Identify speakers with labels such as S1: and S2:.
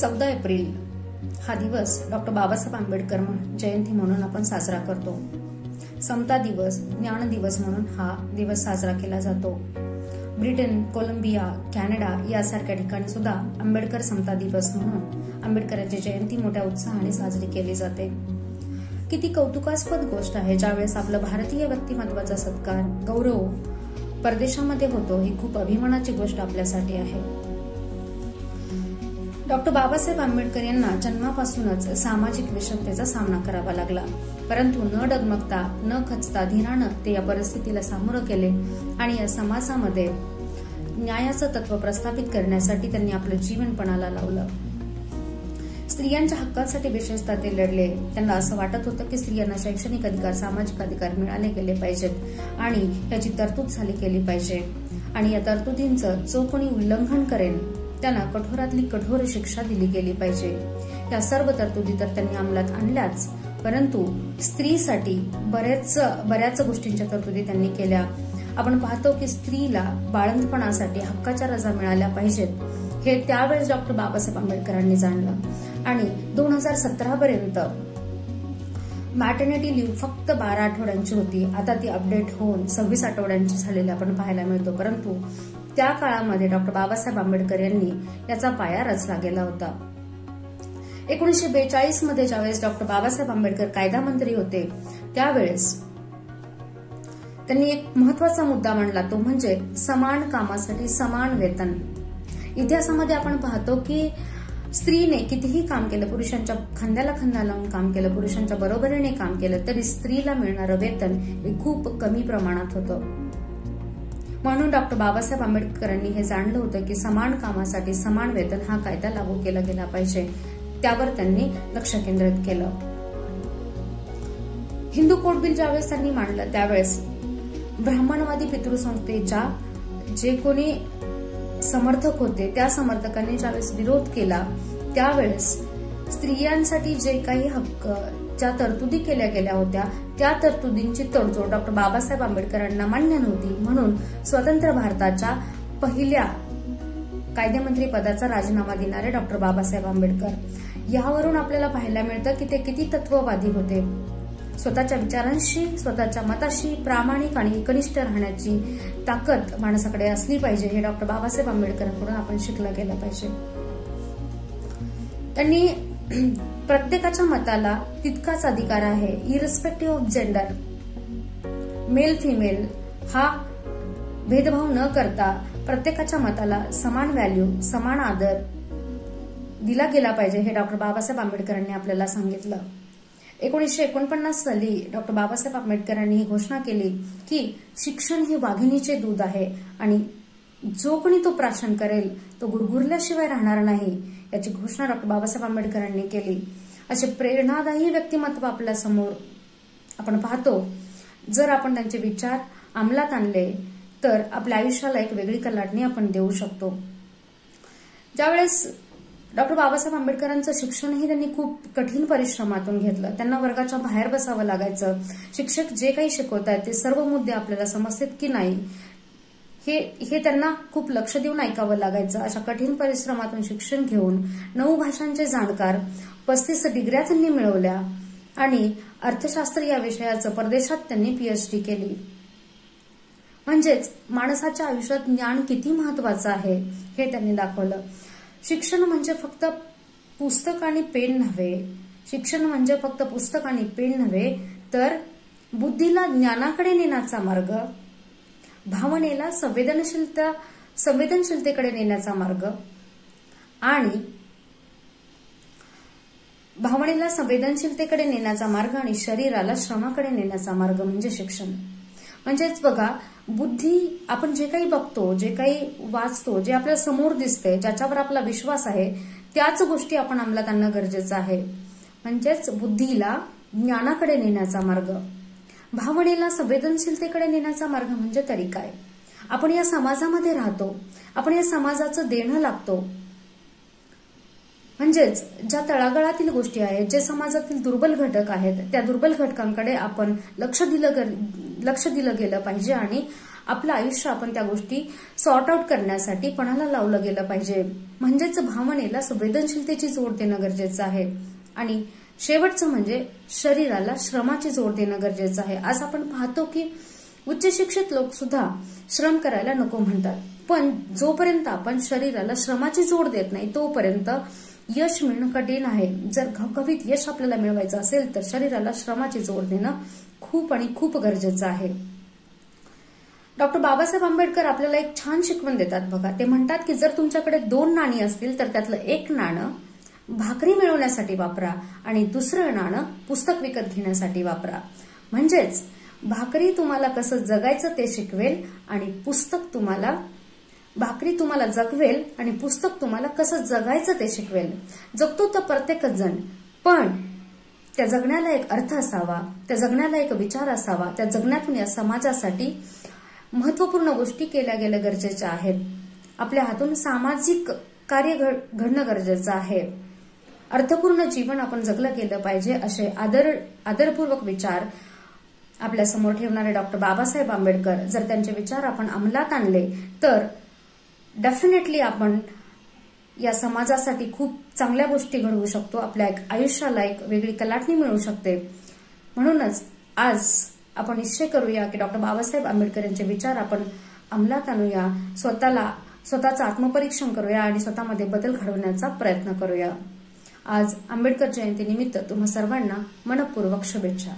S1: 14 April हा दिवस doctor Babasaheb Ambedkar जयंती म्हणून आपण साजरा करतो. समता दिवस, ज्ञान दिवस म्हणून हा दिवस साजरा केला जातो. ब्रिटन, कोलंबिया, कॅनडा यासारख्या ठिकाणी सुद्धा आंबेडकर समता दिवस म्हणून आंबेडकरांची जयंती मोठ्या उत्साहाने साजरी केली जाते. किती कौतुकास्पद गोष्ट आहे ज्यावेळेस आपलं भारतीय व्यक्तिमत्वाचा सत्कार, गौरव परदेशामध्ये होतो. ही खूप अभिमानाची गोष्ट आपल्यासाठी आहे. डॉक्टर बाबासाहेब आंबेडकर यांना जन्मापासूनच सामाजिक विषमतेचा सामना करावा लागला, परंतु न डगमगता, न खचता धीरानं ते या परिस्थितीला सामोरं केले आणि या समाजामध्ये न्यायाचं तत्व प्रस्थापित करण्यासाठी त्यांनी आपलं जीवन पणाला लावलं. स्त्रियांच्या हक्कांसाठी विशेषतः ते लढले. त्यांना असं वाटत होतं की स्त्रियांना शैक्षणिक अधिकार, सामाजिक अधिकार मिळाले गेले पाहिजेत आणि याची तरतूद झाली केली पाहिजे आणि या तरतुदींचं जो कोणी उल्लंघन करेल त्यांना कठोरातली कठोर शिक्षा दिली गेली पाहिजे. या सर्व तरतुदी तर त्यांनी अंमलात आणल्याच, परंतु स्त्रीसाठी बऱ्याच गोष्टींच्या तरतुदी त्यांनी केल्या. आपण पाहतो की स्त्रीला बाळंतपणासाठी हक्काच्या रजा मिळाल्या पाहिजेत हे त्यावेळेस डॉक्टर बाबासाहेब आंबेडकरांनी जाणलं आणि 2017 पर्यंत मॅटर्निटी लिव्ह फक्त 12 आठवड्यांची होती. आता ती अपडेट होऊन 26 आठवड्यांची झालेली आपण पाहायला मिळतो. परंतु त्या काळामध्ये डॉक्टर बाबासाहेब आंबेडकर यांनी याचा पाया रचला गेला होता. 1942 मध्ये ज्यावेळेस डॉक्टर बाबासाहेब आंबेडकर कायदा मंत्री होते त्यावेळेस त्यांनी एक महत्वाचा मुद्दा मांडला, तो म्हणजे समान कामासाठी समान वेतन. इतिहासामध्ये आपण पाहतो की स्त्रीने कितीही काम केलं, पुरुषांच्या खांद्याला खांदा लावून काम केलं, पुरुषांच्या बरोबरीने काम केलं, तरी स्त्रीला मिळणारं वेतन हे खूप कमी प्रमाणात होतं. म्हणून डॉक्टर बाबासाहेब आंबेडकरांनी हे जाणलं होतं की समान कामासाठी समान वेतन हा कायदा लागू केला गेला पाहिजे. त्यावर त्यांनी लक्ष केंद्रित केलं. हिंदू कोड बिल ज्यावेळेस त्यांनी मांडलं त्यावेळेस ब्राह्मणवादी पितृसंस्थेच्या जे कोणी समर्थक होते त्या समर्थकांनी ज्यावेळेस विरोध केला त्यावेळेस स्त्रियांसाठी जे काही हक्क, ज्या तरतुदी केल्या गेल्या होत्या त्या तरतुदींची तडजोड डॉक्टर बाबासाहेब आंबेडकरांना मान्य नव्हती. म्हणून स्वतंत्र भारताच्या पहिल्या कायदेमंत्री पदाचा राजीनामा देणारे डॉक्टर बाबासाहेब आंबेडकर, यावरून आपल्याला पाहायला मिळतं की ते किती तत्ववादी होते. स्वतःच्या विचारांशी, स्वतःच्या मताशी प्रामाणिक आणि एकनिष्ठ राहण्याची ताकद माणसाकडे असली पाहिजे हे डॉक्टर बाबासाहेब आंबेडकरांकडून आपण शिकलं गेलं पाहिजे. त्यांनी प्रत्येकाच्या मताला तितकाच अधिकार आहे, irrespective of gender, male female हा भेदभाव न करता प्रत्येकाच्या मताला समान व्हॅल्यू, समान आदर दिला गेला पाहिजे हे डॉक्टर बाबासाहेब आंबेडकरांनी आपल्याला सांगितलं. 1949 साली डॉक्टर बाबासाहेब आंबेडकरांनी ही घोषणा केली की शिक्षण हे वाघिणीचे दूध आहे आणि जो कोणी तो प्राशन करेल तो गुरगुरल्याशिवाय राहणार नाही, याची घोषणा डॉक्टर बाबासाहेब आंबेडकरांनी केली. असे प्रेरणादायी व्यक्तिमत्व आपल्या समोर आपण पाहतो. जर आपण त्यांचे विचार अंमलात आणले तर आपल्या आयुष्याला एक वेगळी कलाटणी आपण देऊ शकतो. ज्यावेळेस डॉक्टर बाबासाहेब आंबेडकरांचं शिक्षणही त्यांनी खूप कठीण परिश्रमातून घेतलं. त्यांना वर्गाच्या बाहेर बसावं लागायचं. शिक्षक जे काही शिकवतायत ते सर्व मुद्दे आपल्याला समजतात की नाही हे त्यांना खूप लक्ष देऊन ऐकावं लागायचं. अशा कठीण परिश्रमातून शिक्षण घेऊन 9 भाषांचे जाणकार, 35 डिग्र्या त्यांनी मिळवल्या आणि अर्थशास्त्र या विषयाचं परदेशात त्यांनी PhD केली. म्हणजेच माणसाच्या आयुष्यात ज्ञान किती महत्वाचं आहे हे त्यांनी दाखवलं. शिक्षण म्हणजे फक्त पुस्तक आणि पेन नव्हे, शिक्षण म्हणजे फक्त पुस्तक आणि पेन नव्हे, तर बुद्धीला ज्ञानाकडे नेण्याचा मार्ग, भावनेला संवेदनशीलतेकडे नेण्याचा मार्ग आणि भावनेला संवेदनशीलतेकडे नेण्याचा मार्ग आणि शरीराला श्रमाकडे नेण्याचा मार्ग म्हणजे शिक्षण. म्हणजेच बघा, बुद्धी आपण जे काही बघतो, जे काही वाचतो, जे आपल्या समोर दिसते, ज्याच्यावर आपला विश्वास आहे त्याच गोष्टी आपण अंमलात आणणं गरजेचं आहे. म्हणजेच बुद्धीला ज्ञानाकडे नेण्याचा मार्ग, भावनेला संवेदनशीलतेकडे नेण्याचा मार्ग म्हणजे तरी काय? आपण या समाजामध्ये राहतो, आपण या समाजाचं देणं लागतो. म्हणजेच ज्या तळागाळातील गोष्टी आहेत, जे समाजातील दुर्बल घटक आहेत, त्या दुर्बल घटकांकडे आपण लक्ष दिलं गेलं पाहिजे आणि आपलं आयुष्य आपण त्या गोष्टी सॉर्ट आउट करण्यासाठी पणाला लावलं गेलं पाहिजे. म्हणजेच भावनेला संवेदनशीलतेची जोड देणं गरजेचं आहे. आणि शेवटचं म्हणजे शरीराला श्रमाची जोड देणं गरजेचं आहे. आज आपण पाहतो की उच्च शिक्षित लोक सुद्धा श्रम करायला नको म्हणतात, पण जोपर्यंत आपण शरीराला श्रमाची जोड देत नाही तोपर्यंत यश मिळणं कठीण आहे. जर घवघवीत यश आपल्याला मिळवायचं असेल तर शरीराला श्रमाची जोड देणं खूप आणि खूप गरजेचं आहे. डॉक्टर बाबासाहेब आंबेडकर आपल्याला एक छान शिकवण देतात बघा. ते म्हणतात की जर तुमच्याकडे 2 नाणी असतील तर त्यातलं एक नाणं भाकरी मिळवण्यासाठी वापरा आणि दुसरं नाणं पुस्तक विकत घेण्यासाठी वापरा. म्हणजेच भाकरी तुम्हाला कसं जगायचं ते शिकवेल आणि भाकरी तुम्हाला जगवेल आणि पुस्तक तुम्हाला कसं जगायचं ते शिकवेल. जगतो तर प्रत्येकच जण, पण त्या जगण्याला एक अर्थ असावा, त्या जगण्याला एक विचार असावा, त्या जगण्यातून या समाजासाठी महत्वपूर्ण गोष्टी केल्या गेल्या गरजेच्या आहेत. आपल्या हातून सामाजिक कार्य घडणं गरजेचं आहे. अर्थपूर्ण जीवन आपण जगलं गेलं पाहिजे असे आदरपूर्वक विचार आपल्या समोर ठेवणारे डॉक्टर बाबासाहेब आंबेडकर जर त्यांचे विचार आपण अंमलात आणले तर डेफिनेटली आपण या समाजासाठी खूप चांगल्या गोष्टी घडवू शकतो. आपल्या आयुष्याला एक वेगळी कलाटणी मिळू शकते. म्हणूनच आज आपण निश्चय करूया की डॉक्टर बाबासाहेब आंबेडकर यांचे विचार आपण अंमलात आणूया, स्वतःचं आत्मपरीक्षण करूया आणि स्वतःमध्ये बदल घडवण्याचा प्रयत्न करूया. आज आंबेडकर जयंती निमित्त तुम्हा सर्वांना मनपूर्वक शुभेच्छा.